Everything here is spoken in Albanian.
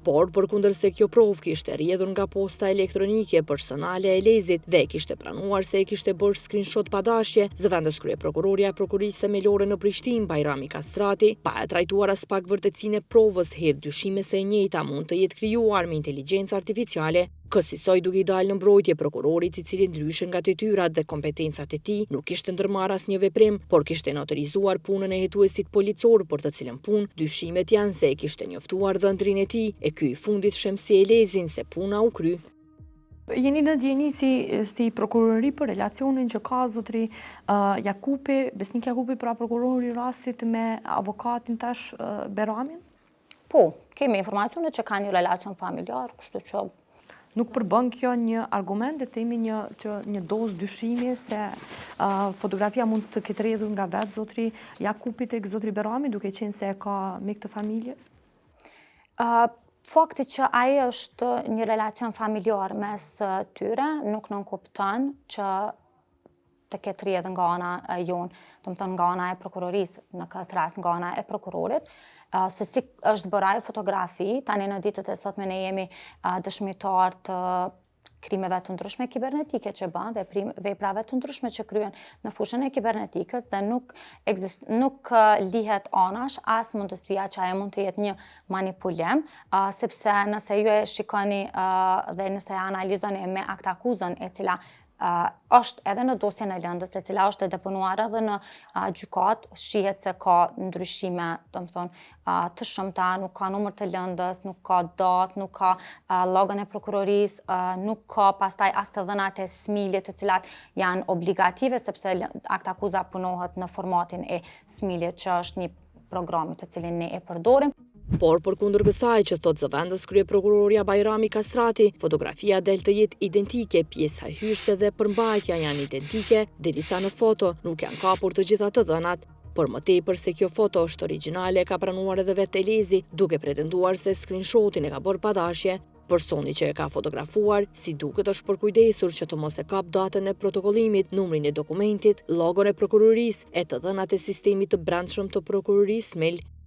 Por përkundërse kjo provë kishte rrjedhur nga posta elektronike personale e Elezit dhe kishte pranuar se e kishte bërë screenshot padashje, zëvendës kryeprokurorja e prokurisë themelore në Prishtinë, Bajrami Kastrati, pa e trajtuar as pak vërtetësinë e provës, hedh dyshime se e njëjta mund të jetë krijuar me inteligjencë artificiale, kësaj duke i dalë në mbrojtje prokurorit i cili ndryshe nga detyrat dhe kompetencat e tij nuk kishte ndërmarrë asnjë veprim, por kishte noterizuar punën e hetuesit policor për të cilën punë dyshimet janë se e kishte njoftuar dhëndrin e tij e ky i fundit shemsi Elezin se puna u kry. Jeni në ndjeni si prokurori për relacionin që ka zotri Jakupi, Besnik Jakupi, pra prokurori i rastit me avokatin tash Beramin? Po, kemi informacione që ka një relacion familjar, kështu që nuk përbën kjo një argument dhe themi një dozë dyshimi se fotografia mund të ketë rrjedhur nga vetë zotri Jakupi tek zotri Berami duke qenë se ka mik të familjes? Fakti që ai është një relacion familjar mes tyre nuk nënkupton që të ketë rrjedhë nga ana jonë, domethënë nga ana e prokurorisë, në këtë rast nga ana e prokurorit, se si është bërë ajo fotografi, tani në ditët e sotme ne jemi dëshmitar të krimeve të ndryshme kibernetike që bën dhe veprave të ndryshme që kryen në fushën e kibernetikës dhe nuk lihet anash as mundësia që ajo mund të jetë një manipulim, sepse nëse ju e shikoni dhe nëse e analizoni me aktakuzën e cila është edhe në dosjen e lëndës, e cila është e deponuar edhe në gjykat, shihet se ka ndryshime, të shumta, nuk ka numër të lëndës, nuk ka datë, nuk ka llogën e prokurorisë, nuk ka pastaj as të dhënat e smiljet të cilat janë obligative sepse aktakuza punohet në formatin e smiljet që është një program të cilin ne e përdorim. Por përkundër kësaj që thot zëvendës kryeprokurorja Bajrami Kastrati, fotografia del të jetë identike, pjesa hyrëse dhe përmbajtja janë identike, derisa në foto nuk janë kapur të gjitha të dhënat. Por më tepër se kjo foto është origjinale ka pranuar edhe vetë Elezi, duke pretenduar se screenshotin e ka bërë padashje. Personi që e ka fotografuar, si duket është përkujdesur që të mos e kap datën e protokollimit, numrin e dokumentit, logon e prokurorisë e të dhënat e sistemit të brendshëm të prokurorisë mail.